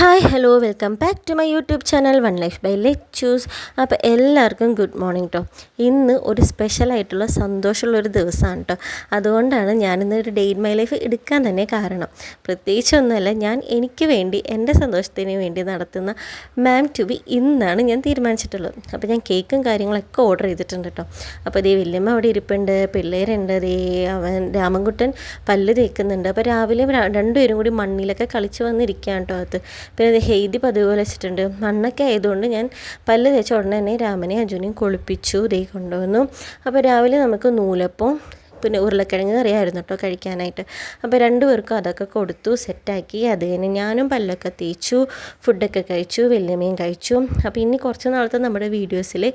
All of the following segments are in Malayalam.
Hi hello welcome back to my YouTube channel one life by Lechoos. അപ്പോൾ എല്ലാവർക്കും ഗുഡ് മോർണിംഗ് കേട്ടോ. ഇന്ന് ഒരു സ്പെഷ്യലായിട്ടുള്ള സന്തോഷമുള്ളൊരു ദിവസമാണ് കേട്ടോ. അതുകൊണ്ടാണ് ഞാനിന്ന് ഒരു ഡേ ഇൻ മൈ ലൈഫ് എടുക്കാൻ തന്നെ കാരണം. പ്രത്യേകിച്ചൊന്നുമല്ല, ഞാൻ എനിക്ക് വേണ്ടി എൻ്റെ സന്തോഷത്തിന് വേണ്ടി നടത്തുന്ന മാം ടു ബി ഇന്നാണ് ഞാൻ തീരുമാനിച്ചിട്ടുള്ളത്. അപ്പോൾ ഞാൻ കേക്കും കാര്യങ്ങളൊക്കെ ഓർഡർ ചെയ്തിട്ടുണ്ട് കേട്ടോ. അപ്പോൾ ദേ വല്യമ്മ അവിടെ ഇരിപ്പുണ്ട്, പിള്ളേരുണ്ട്, ദേ അവൻ രാമൻകുട്ടൻ പല്ല് തേക്കുന്നുണ്ട്. അപ്പോൾ രാവിലെ രണ്ടുപേരും കൂടി മണ്ണിലൊക്കെ കളിച്ച് വന്നിരിക്കുകയാണ് കേട്ടോ. അത് പിന്നെ അത് ഹെയ്തി പതിവ് പോലെ വെച്ചിട്ടുണ്ട്. മണ്ണൊക്കെ ആയതുകൊണ്ട് ഞാൻ പല്ല് തേച്ച ഉടനെ തന്നെ രാമനെ അജുനെയും കുളിപ്പിച്ചു, ദേ കൊണ്ടുവന്നു. അപ്പോൾ രാവിലെ നമുക്ക് നൂലപ്പം പിന്നെ ഉരുളക്കിഴങ്ങ് കറിയായിരുന്നു കേട്ടോ കഴിക്കാനായിട്ട്. അപ്പോൾ രണ്ടുപേർക്കും അതൊക്കെ കൊടുത്തു, സെറ്റാക്കി. അത് കഴിഞ്ഞ് ഞാനും പല്ലൊക്കെ തേച്ചു, ഫുഡൊക്കെ കഴിച്ചു, വല്യമ്മയും കഴിച്ചു. അപ്പോൾ ഇനി കുറച്ച് നാളത്തെ നമ്മുടെ വീഡിയോസിൽ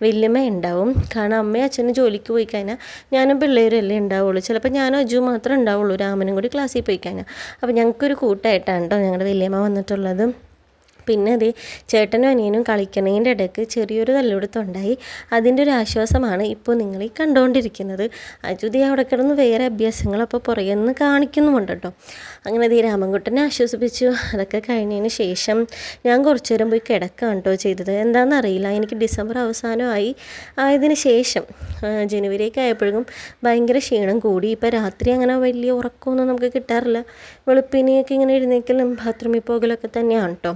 വല്യമ്മ ഉണ്ടാവും. കാരണം അമ്മയും അച്ഛനും ജോലിക്ക് പോയി കഴിഞ്ഞാൽ ഞാനും പിള്ളേരും അല്ലേ ഉണ്ടാവുള്ളൂ. ചിലപ്പോൾ ഞാനും അജു മാത്രമേ ഉണ്ടാവുള്ളൂ, രാമനും കൂടി ക്ലാസ്സിൽ പോയി കഴിഞ്ഞാൽ. അപ്പോൾ ഞങ്ങൾക്കൊരു കൂട്ടായിട്ടാണ് കേട്ടോ ഞങ്ങളുടെ വല്യമ്മ വന്നിട്ടുള്ളത്. പിന്നെ അത് ചേട്ടനും അനിയനും കളിക്കണതിൻ്റെ ഇടയ്ക്ക് ചെറിയൊരു തല്ലുകൊടുത്തുണ്ടായി. അതിൻ്റെ ഒരു ആശ്വാസമാണ് ഇപ്പോൾ നിങ്ങൾ ഈ കണ്ടുകൊണ്ടിരിക്കുന്നത്. അജുതി അവിടെ കിടന്ന് വേറെ അഭ്യാസങ്ങളപ്പോൾ പുറകെ നിന്ന് കാണിക്കുന്നുമുണ്ട് കേട്ടോ. അങ്ങനെ അത് രാമൻകുട്ടനെ ആശ്വസിപ്പിച്ചു. അതൊക്കെ കഴിഞ്ഞതിന് ശേഷം ഞാൻ കുറച്ചു നേരം പോയി കിടക്കുകയാണ് കേട്ടോ ചെയ്തത്. എന്താണെന്നറിയില്ല, എനിക്ക് ഡിസംബർ അവസാനമായി ആയതിന് ശേഷം ജനുവരിയൊക്കെ ആയപ്പോഴും ഭയങ്കര ക്ഷീണം കൂടി. ഇപ്പോൾ രാത്രി അങ്ങനെ വലിയ ഉറക്കമൊന്നും നമുക്ക് കിട്ടാറില്ല. വെളുപ്പിനെയൊക്കെ ഇങ്ങനെ എഴുന്നേക്കലും ബാത്റൂമിൽ പോകലൊക്കെ തന്നെയാണ് കേട്ടോ.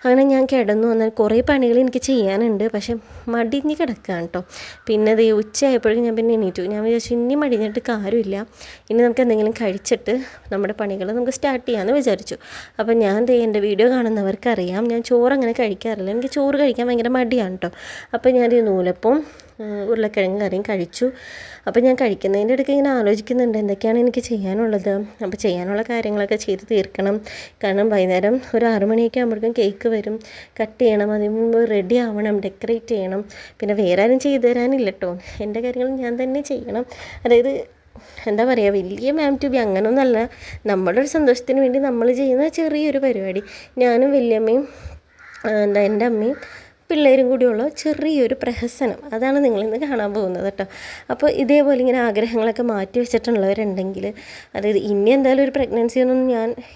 അങ്ങനെ ഞാൻ കിടന്നു. എന്നാൽ കുറേ പണികൾ എനിക്ക് ചെയ്യാനുണ്ട്, പക്ഷെ മടിഞ്ഞ് കിടക്കുകയാണ് കേട്ടോ. പിന്നെ അത് ഉച്ചയായപ്പോഴേക്കും ഞാൻ പിന്നെ എണീറ്റു. ഞാൻ വിചാരിച്ചു ഇനി മടിഞ്ഞിട്ട് കാര്യമില്ല, ഇനി നമുക്ക് എന്തെങ്കിലും കഴിച്ചിട്ട് നമ്മുടെ പണികൾ നമുക്ക് സ്റ്റാർട്ട് ചെയ്യാമെന്ന് വിചാരിച്ചു. അപ്പം ഞാൻ എൻ്റെ വീഡിയോ കാണുന്നവർക്കറിയാം, ഞാൻ ചോറ് അങ്ങനെ കഴിക്കാറില്ല. എനിക്ക് ചോറ് കഴിക്കാൻ ഭയങ്കര മടിയാണ് കേട്ടോ. അപ്പം ഞാൻ നൂലപ്പം ഉരുളക്കിഴങ്ങ് കറിയും കഴിച്ചു. അപ്പോൾ ഞാൻ കഴിക്കുന്നതിൻ്റെ ഇടയ്ക്ക് ഇങ്ങനെ ആലോചിക്കുന്നുണ്ട് എന്തൊക്കെയാണ് എനിക്ക് ചെയ്യാനുള്ളത്. അപ്പോൾ ചെയ്യാനുള്ള കാര്യങ്ങളൊക്കെ ചെയ്ത് തീർക്കണം. കാരണം വൈകുന്നേരം ഒരു 6 മണിയൊക്കെ ആകുമ്പോഴേക്കും കേക്ക് വരും, കട്ട് ചെയ്യണം, അതിന് മുമ്പ് റെഡി ആവണം, ഡെക്കറേറ്റ് ചെയ്യണം. പിന്നെ വേറെ ആരും ചെയ്തു തരാനില്ല കേട്ടോ, എൻ്റെ കാര്യങ്ങൾ ഞാൻ തന്നെ ചെയ്യണം. അതായത് എന്താ പറയുക, വലിയ മാം ടു ബി അങ്ങനെയൊന്നുമല്ല, നമ്മുടെ ഒരു സന്തോഷത്തിന് വേണ്ടി നമ്മൾ ചെയ്യുന്ന ചെറിയൊരു പരിപാടി. ഞാനും വല്യമ്മയും എൻ്റെ അമ്മയും പിള്ളേരും കൂടിയുള്ള ചെറിയൊരു പ്രഹസനം, അതാണ് നിങ്ങളിന്ന് കാണാൻ പോകുന്നത് കേട്ടോ. അപ്പോൾ ഇതേപോലെ ഇങ്ങനെ ആഗ്രഹങ്ങളൊക്കെ മാറ്റി വെച്ചിട്ടുള്ളവരുണ്ടെങ്കിൽ, അതായത് ഇനി എന്തായാലും ഒരു പ്രഗ്നൻസിയൊന്നും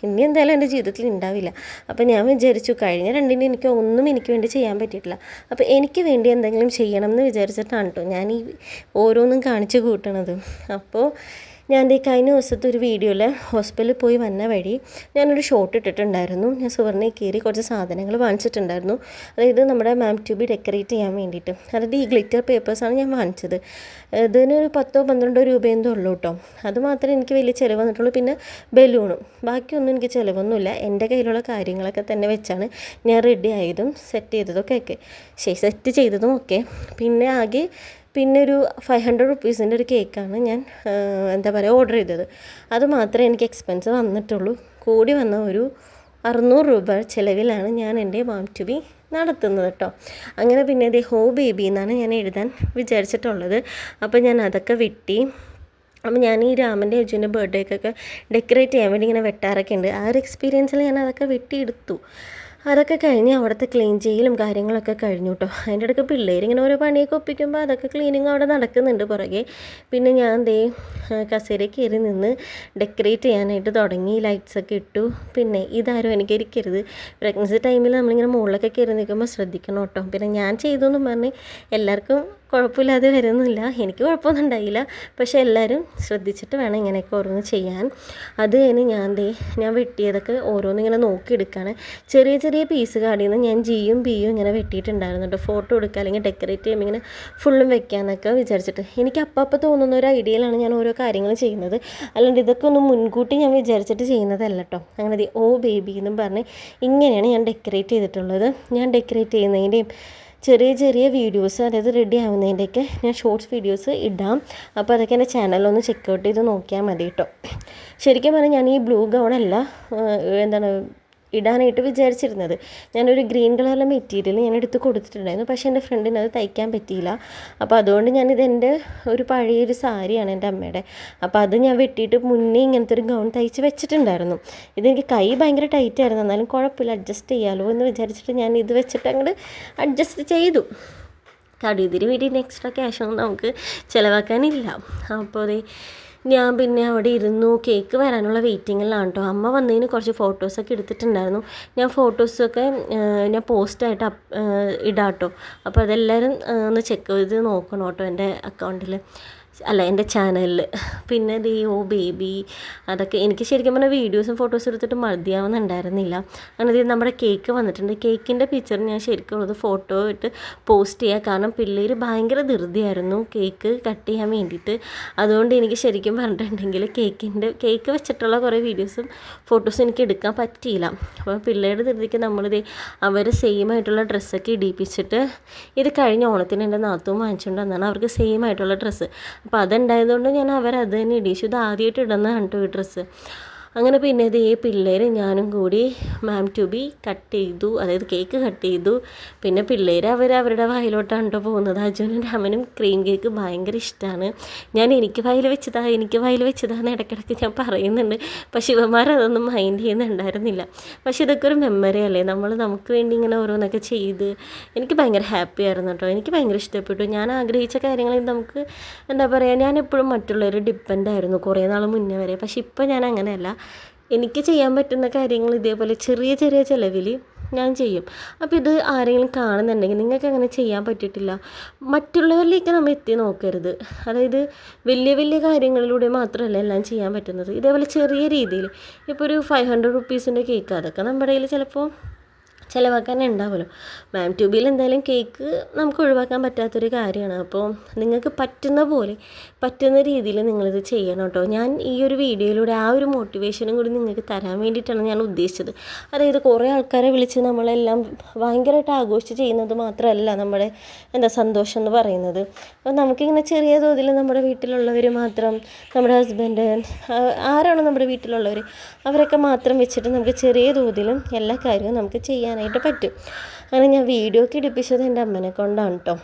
ഇനി എന്തായാലും എൻ്റെ ജീവിതത്തിൽ ഉണ്ടാവില്ല. അപ്പോൾ ഞാൻ വിചാരിച്ചു കഴിഞ്ഞ രണ്ടിനും എനിക്ക് വേണ്ടി ചെയ്യാൻ പറ്റിയിട്ടില്ല. അപ്പോൾ എനിക്ക് വേണ്ടി എന്തെങ്കിലും ചെയ്യണം എന്ന് വിചാരിച്ചിട്ടാണ് കേട്ടോ ഞാൻ ഈ ഓരോന്നും കാണിച്ച് കൂട്ടണത്. അപ്പോൾ ഞാൻ കഴിഞ്ഞ ദിവസത്തെ ഒരു വീഡിയോയിൽ ഹോസ്പിറ്റലിൽ പോയി വന്ന വഴി ഞാനൊരു ഷോട്ട് ഇട്ടിട്ടുണ്ടായിരുന്നു. ഞാൻ സുവർണ്ണയിൽ കയറി കുറച്ച് സാധനങ്ങൾ വാങ്ങിച്ചിട്ടുണ്ടായിരുന്നു. അതായത് നമ്മുടെ മാം ടു ബി ഡെക്കറേറ്റ് ചെയ്യാൻ വേണ്ടിയിട്ട്. അതായത് ഈ ഗ്ലിറ്റർ പേപ്പേഴ്സാണ് ഞാൻ വാങ്ങിച്ചത്. ഇതിനൊരു 10-12 രൂപ എന്തോ ഉള്ളൂ കേട്ടോ. അത് മാത്രമേ എനിക്ക് വലിയ ചിലവ് വന്നിട്ടുള്ളൂ. പിന്നെ ബലൂണും, ബാക്കിയൊന്നും എനിക്ക് ചിലവൊന്നുമില്ല. എൻ്റെ കയ്യിലുള്ള കാര്യങ്ങളൊക്കെ തന്നെ വെച്ചാണ് ഞാൻ റെഡി ആയതും സെറ്റ് ചെയ്തതും ഒക്കെ. പിന്നെ ഒരു 500 റുപ്പീസിൻ്റെ ഒരു കേക്കാണ് ഞാൻ ഓർഡർ ചെയ്തത്. അത് മാത്രമേ എനിക്ക് എക്സ്പെൻസ് വന്നിട്ടുള്ളൂ. കൂടി വന്ന ഒരു 600 രൂപ ചിലവിലാണ് ഞാൻ എൻ്റെ മാം ടു ബി നടത്തുന്നത് കേട്ടോ. അങ്ങനെ പിന്നെ ഇത് ഹോ ബേബി എന്നാണ് ഞാൻ എഴുതാൻ വിചാരിച്ചിട്ടുള്ളത്. അപ്പോൾ ഞാൻ അതൊക്കെ വെട്ടി. അപ്പോൾ ഞാൻ ഈ രാമൻ്റെ അജുവിൻ്റെ ബർത്ത്ഡേക്കൊക്കെ ഡെക്കറേറ്റ് ചെയ്യാൻ വേണ്ടി ഇങ്ങനെ വെട്ടാറൊക്കെ ഉണ്ട്. ആ ഒരു എക്സ്പീരിയൻസിൽ ഞാൻ അതൊക്കെ വെട്ടിയെടുത്തു. അതൊക്കെ കഴിഞ്ഞ് അവിടുത്തെ ക്ലീൻ ചെയ്യലും കാര്യങ്ങളൊക്കെ കഴിഞ്ഞു കേട്ടോ. അതിൻ്റെ ഇടയ്ക്ക് പിള്ളേരിങ്ങനെ ഓരോ പണിയൊക്കെ ഒപ്പിക്കുമ്പോൾ അതൊക്കെ ക്ലീനിങ് അവിടെ നടക്കുന്നുണ്ട് പുറകെ. പിന്നെ ഞാൻ കസേരയിൽ കയറി നിന്ന് ഡെക്കറേറ്റ് ചെയ്യാനായിട്ട് തുടങ്ങി. ലൈറ്റ്സൊക്കെ ഇട്ടു. പിന്നെ ഇതാരും എനിക്കിരിക്കരുത്, പ്രഗ്നൻസി ടൈമിൽ നമ്മളിങ്ങനെ മുകളിലൊക്കെ കയറി നിൽക്കുമ്പോൾ ശ്രദ്ധിക്കണം കേട്ടോ. പിന്നെ ഞാൻ ചെയ്തു എന്ന് പറഞ്ഞ് എല്ലാവർക്കും കുഴപ്പമില്ലാതെ വരുന്നില്ല, എനിക്ക് കുഴപ്പമൊന്നും ഉണ്ടായില്ല. പക്ഷേ എല്ലാവരും ശ്രദ്ധിച്ചിട്ട് വേണം ഇങ്ങനെയൊക്കെ ഓരോന്ന് ചെയ്യാൻ. അത് കഴിഞ്ഞ് ഞാൻ വെട്ടിയതൊക്കെ ഓരോന്നിങ്ങനെ നോക്കിയെടുക്കുകയാണ്. ചെറിയ ചെറിയ പീസ് കാടിൽ നിന്ന് ഞാൻ ജിയും ബിയും ഇങ്ങനെ വെട്ടിയിട്ടുണ്ടായിരുന്നു കേട്ടോ. ഫോട്ടോ എടുക്കുക അല്ലെങ്കിൽ ഡെക്കറേറ്റ് ചെയ്യുമ്പോൾ ഇങ്ങനെ ഫുള്ളും വെക്കാമെന്നൊക്കെ വിചാരിച്ചിട്ട്. എനിക്ക് അപ്പം തോന്നുന്ന ഒരു ഐഡിയയിലാണ് ഞാൻ ഓരോ കാര്യങ്ങൾ ചെയ്യുന്നത്. അല്ലാണ്ട് ഇതൊക്കെ ഒന്ന് മുൻകൂട്ടി ഞാൻ വിചാരിച്ചിട്ട് ചെയ്യുന്നതല്ല കേട്ടോ. അങ്ങനെ ഓ ബേബി എന്നും പറഞ്ഞ് ഇങ്ങനെയാണ് ഞാൻ ഡെക്കറേറ്റ് ചെയ്തിട്ടുള്ളത്. ഞാൻ ഡെക്കറേറ്റ് ചെയ്യുന്നതിൻ്റെയും ചെറിയ വീഡിയോസ്, അതായത് റെഡി ആവുന്നതിൻ്റെയൊക്കെ ഞാൻ ഷോർട്സ് വീഡിയോസ് ഇടാം. അപ്പോൾ അതൊക്കെ എൻ്റെ ചാനലൊന്ന് ചെക്കൗട്ട് ചെയ്ത് നോക്കിയാൽ മതി കേട്ടോ. ശരിക്കും പറഞ്ഞാൽ ഞാൻ ഈ ബ്ലൂ ഗൗണല്ല ഇടാനായിട്ട് വിചാരിച്ചിരുന്നത്. ഞാനൊരു ഗ്രീൻ കളറിലെ മെറ്റീരിയൽ ഞാൻ എടുത്ത് കൊടുത്തിട്ടുണ്ടായിരുന്നു. പക്ഷേ എൻ്റെ ഫ്രണ്ടിന് അത് തയ്ക്കാൻ പറ്റിയില്ല. അപ്പോൾ അതുകൊണ്ട് ഞാനിതെൻ്റെ ഒരു പഴയൊരു സാരിയാണ് എൻ്റെ അമ്മയുടെ. അപ്പോൾ അത് ഞാൻ വെട്ടിയിട്ട് മുന്നേ ഇങ്ങനത്തെ ഒരു ഗൗൺ തയ്ച്ച് വെച്ചിട്ടുണ്ടായിരുന്നു. ഇതെനിക്ക് കൈ ഭയങ്കര ടൈറ്റായിരുന്നു, എന്നാലും കുഴപ്പമില്ല, അഡ്ജസ്റ്റ് ചെയ്യാമല്ലോ എന്ന് വിചാരിച്ചിട്ട് ഞാൻ ഇത് വെച്ചിട്ട് അങ്ങോട്ട് അഡ്ജസ്റ്റ് ചെയ്തു. ഇതിന് വേണ്ടി എക്സ്ട്രാ ക്യാഷൊന്നും നമുക്ക് ചിലവാക്കാനില്ല. അപ്പോൾ ഞാൻ പിന്നെ അവിടെ ഇരുന്നു. കേക്ക് വരാനുള്ള വെയിറ്റിങ്ങിലാണ് കേട്ടോ. അമ്മ വന്നതിന് കുറച്ച് ഫോട്ടോസൊക്കെ എടുത്തിട്ടുണ്ടായിരുന്നു. ഞാൻ ഫോട്ടോസൊക്കെ ഞാൻ പോസ്റ്റായിട്ട് ഇടാം കേട്ടോ. അപ്പോൾ അതെല്ലാവരും ഒന്ന് ചെക്ക് ചെയ്ത് നോക്കണം കേട്ടോ എൻ്റെ അക്കൗണ്ടിൽ, അല്ല എൻ്റെ ചാനലിൽ. പിന്നെ ഓ ബേബി അതൊക്കെ എനിക്ക് ശരിക്കും പറഞ്ഞാൽ വീഡിയോസും ഫോട്ടോസും എടുത്തിട്ട് മതിയാവുന്നുണ്ടായിരുന്നില്ല. അങ്ങനെ നമ്മുടെ കേക്ക് വന്നിട്ടുണ്ട്. കേക്കിൻ്റെ പിക്ചർ ഞാൻ ശരിക്കും ഉള്ളത് ഫോട്ടോ ഇട്ട് പോസ്റ്റ് ചെയ്യുക. കാരണം പിള്ളേർ ഭയങ്കര ധൃതിയായിരുന്നു കേക്ക് കട്ട് ചെയ്യാൻ വേണ്ടിയിട്ട്. അതുകൊണ്ട് എനിക്ക് ശരിക്കും പറഞ്ഞിട്ടുണ്ടെങ്കിൽ കേക്ക് വെച്ചിട്ടുള്ള കുറേ വീഡിയോസും ഫോട്ടോസും എനിക്ക് എടുക്കാൻ പറ്റിയില്ല. അപ്പോൾ പിള്ളേരുടെ ധൃതിക്ക് നമ്മളിത് അവർ സെയിം ആയിട്ടുള്ള ഡ്രസ്സൊക്കെ ഇടിപ്പിച്ചിട്ട്, ഇത് കഴിഞ്ഞ ഓണത്തിന് എൻ്റെ നാത്തൂൻ വാങ്ങിച്ചുകൊണ്ട് വന്നാണ് അവർക്ക് സെയിം ആയിട്ടുള്ള ഡ്രസ്സ്. അപ്പോൾ അതുണ്ടായതുകൊണ്ട് ഞാൻ അവരത് തന്നെ ഇടിച്ചു. ഇത് ആദ്യമായിട്ട് ഇടുന്നതാണ് കേട്ടോ ഈ ഡ്രസ്സ്. അങ്ങനെ പിന്നെ പിള്ളേർ ഞാനും കൂടി മാം ടു ബി കട്ട് ചെയ്തു, അതായത് കേക്ക് കട്ട് ചെയ്തു. പിന്നെ പിള്ളേർ അവരുടെ വായിലോട്ടാണ് കേട്ടോ പോകുന്നത്. അജുനും രാമനും ക്രീം കേക്ക് ഭയങ്കര ഇഷ്ടമാണ്. എനിക്ക് വായിൽ വെച്ചതാന്ന് ഇടയ്ക്കിടയ്ക്ക് ഞാൻ പറയുന്നുണ്ട്. പക്ഷെ ഇവന്മാരതൊന്നും മൈൻഡ് ചെയ്യുന്നുണ്ടായിരുന്നില്ല. പക്ഷെ ഇതൊക്കെ ഒരു മെമ്മറി അല്ലേ, നമുക്ക് വേണ്ടി ഇങ്ങനെ ഓരോന്നൊക്കെ ചെയ്ത് എനിക്ക് ഭയങ്കര ഹാപ്പി ആയിരുന്നു കേട്ടോ. എനിക്ക് ഭയങ്കര ഇഷ്ടപ്പെട്ടു. ഞാൻ ആഗ്രഹിച്ച കാര്യങ്ങളിൽ നമുക്ക് എന്താ പറയുക, ഞാൻ എപ്പോഴും മറ്റുള്ളവർ ഡിപ്പെൻഡായിരുന്നു കുറേ നാൾ മുന്നേ വരെ. പക്ഷെ ഇപ്പോൾ ഞാൻ അങ്ങനെയല്ല. എനിക്ക് ചെയ്യാൻ പറ്റുന്ന കാര്യങ്ങൾ ഇതേപോലെ ചെറിയ ചെറിയ ചിലവിൽ ഞാൻ ചെയ്യും. അപ്പോൾ ഇത് ആരെങ്കിലും കാണുന്നുണ്ടെങ്കിൽ നിങ്ങൾക്ക് അങ്ങനെ ചെയ്യാൻ പറ്റിയിട്ടില്ല, മറ്റുള്ളവരിലേക്ക് നമ്മൾ എത്തി നോക്കരുത്. അതായത് വലിയ വലിയ കാര്യങ്ങളിലൂടെ മാത്രമല്ല എല്ലാം ചെയ്യാൻ പറ്റുന്നത്. ഇതേപോലെ ചെറിയ രീതിയിൽ ഇപ്പോൾ ഒരു 500 റുപ്പീസിൻ്റെ കേക്ക്, അതൊക്കെ നമ്മുടെ കയ്യിൽ ചിലപ്പോൾ ചിലവാക്കാൻ ഉണ്ടാവുമല്ലോ. മാം ട്യൂബിൽ എന്തായാലും കേക്ക് നമുക്ക് ഒഴിവാക്കാൻ പറ്റാത്തൊരു കാര്യമാണ്. അപ്പോൾ നിങ്ങൾക്ക് പറ്റുന്ന രീതിയിൽ നിങ്ങളിത് ചെയ്യണം കേട്ടോ. ഞാൻ ഈ ഒരു വീഡിയോയിലൂടെ ആ ഒരു മോട്ടിവേഷനും കൂടി നിങ്ങൾക്ക് തരാൻ വേണ്ടിയിട്ടാണ് ഞാൻ ഉദ്ദേശിച്ചത്. അതായത് കുറേ ആൾക്കാരെ വിളിച്ച് നമ്മളെല്ലാം ഭയങ്കരമായിട്ട് ആഘോഷിച്ച് ചെയ്യുന്നത് മാത്രമല്ല നമ്മുടെ സന്തോഷം എന്ന് പറയുന്നത്. അപ്പോൾ നമുക്കിങ്ങനെ ചെറിയ തോതിൽ നമ്മുടെ വീട്ടിലുള്ളവർ മാത്രം, നമ്മുടെ ഹസ്ബൻഡ്, ആരാണ് നമ്മുടെ വീട്ടിലുള്ളവർ, അവരൊക്കെ മാത്രം വെച്ചിട്ട് നമുക്ക് ചെറിയ തോതിലും എല്ലാ കാര്യവും നമുക്ക് ചെയ്യാനായിട്ട് പറ്റും. അങ്ങനെ ഞാൻ വീഡിയോ ഒക്കെ എടുപ്പിച്ചത് എൻ്റെ അമ്മനെ കൊണ്ടാണ് കേട്ടോ.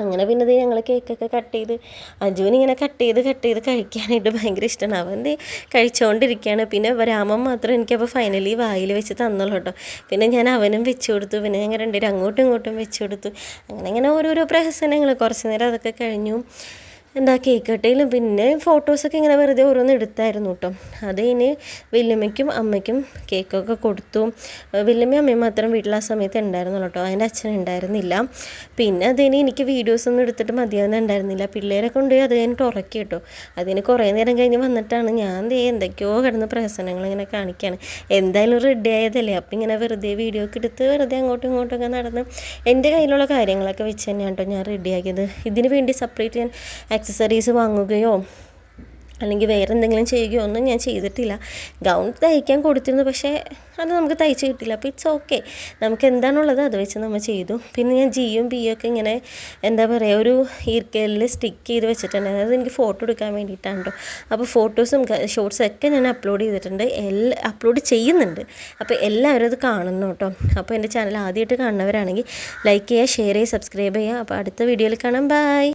അങ്ങനെ പിന്നെ ഞങ്ങൾ കേക്കൊക്കെ കട്ട് ചെയ്ത്, അജുവിനിങ്ങനെ കട്ട് ചെയ്ത് കഴിക്കാനായിട്ട് ഭയങ്കര ഇഷ്ടമാണ്. അവൻ കഴിച്ചുകൊണ്ടിരിക്കുകയാണ്. പിന്നെ രാമൻ മാത്രം എനിക്കപ്പോൾ ഫൈനലി വായിൽ വെച്ച് തന്നുള്ളൂ കേട്ടോ. പിന്നെ ഞാൻ അവനും വെച്ച് കൊടുത്തു. പിന്നെ ഞങ്ങൾ രണ്ടുപേരും അങ്ങോട്ടും ഇങ്ങോട്ടും വെച്ച് കൊടുത്തു. അങ്ങനെ ഓരോരോ പ്രഹസനങ്ങൾ. കുറച്ച് നേരം അതൊക്കെ കഴിഞ്ഞു. കേക്ക് കട്ടയിലും പിന്നെ ഫോട്ടോസൊക്കെ ഇങ്ങനെ വെറുതെ ഓരോന്ന് എടുത്തായിരുന്നു കേട്ടോ. അതിന് വല്യമ്മയ്ക്കും അമ്മയ്ക്കും കേക്കൊക്കെ കൊടുത്തു. വല്യമ്മയും അമ്മയും മാത്രം വീട്ടിൽ ആ സമയത്ത് ഉണ്ടായിരുന്നുള്ളൂ കേട്ടോ. അതിൻ്റെ അച്ഛൻ ഉണ്ടായിരുന്നില്ല. പിന്നെ എനിക്ക് വീഡിയോസൊന്നും എടുത്തിട്ട് മതിയാവുന്നുണ്ടായിരുന്നില്ല. പിള്ളേരെ കൊണ്ടുപോയി അത് കഴിഞ്ഞിട്ട് ഉറക്കി കേട്ടോ. അതിന് കുറേ നേരം കഴിഞ്ഞ് വന്നിട്ടാണ് ഞാൻ എന്തൊക്കെയോ കിടന്ന് പ്രഹസനങ്ങൾ ഇങ്ങനെ കാണിക്കുകയാണ്. എന്തായാലും റെഡി ആയതല്ലേ, അപ്പം ഇങ്ങനെ വെറുതെ വീഡിയോ ഒക്കെ എടുത്ത് വെറുതെ അങ്ങോട്ടും ഇങ്ങോട്ടൊക്കെ നടന്ന് എൻ്റെ കയ്യിലുള്ള കാര്യങ്ങളൊക്കെ വെച്ച് തന്നെയാണ് കേട്ടോ ഞാൻ റെഡിയാക്കിയത്. ഇതിന് വേണ്ടി സെപ്പറേറ്റ് ഞാൻ ആക്സസറീസ് വാങ്ങുകയോ അല്ലെങ്കിൽ വേറെ എന്തെങ്കിലും ചെയ്യുകയോ ഒന്നും ഞാൻ ചെയ്തിട്ടില്ല. ഗൗൺ തയ്ക്കാൻ കൊടുത്തിരുന്നു, പക്ഷേ അത് നമുക്ക് തയ്ച്ച് കിട്ടില്ല. അപ്പോൾ ഇറ്റ്സ് ഓക്കെ, നമുക്ക് എന്താണുള്ളത് അത് വെച്ച് നമ്മൾ ചെയ്തു. പിന്നെ ഞാൻ ജിയും ബിയും ഒക്കെ ഇങ്ങനെ ഒരു ഈർക്കലിൽ സ്റ്റിക്ക് ചെയ്ത് വെച്ചിട്ടുണ്ടായിരുന്നു. അത് എനിക്ക് ഫോട്ടോ എടുക്കാൻ വേണ്ടിയിട്ടാണ് കേട്ടോ. അപ്പോൾ ഫോട്ടോസും ഷോർട്സും ഒക്കെ ഞാൻ അപ്ലോഡ് ചെയ്തിട്ടുണ്ട്, അപ്ലോഡ് ചെയ്യുന്നുണ്ട്. അപ്പോൾ എല്ലാവരും അത് കാണുന്നു കേട്ടോ. അപ്പോൾ എൻ്റെ ചാനൽ ആദ്യമായിട്ട് കാണുന്നവരാണെങ്കിൽ ലൈക്ക് ചെയ്യുക, ഷെയർ ചെയ്യുക, സബ്സ്ക്രൈബ് ചെയ്യുക. അപ്പോൾ അടുത്ത വീഡിയോയിൽ കാണാം. ബൈ.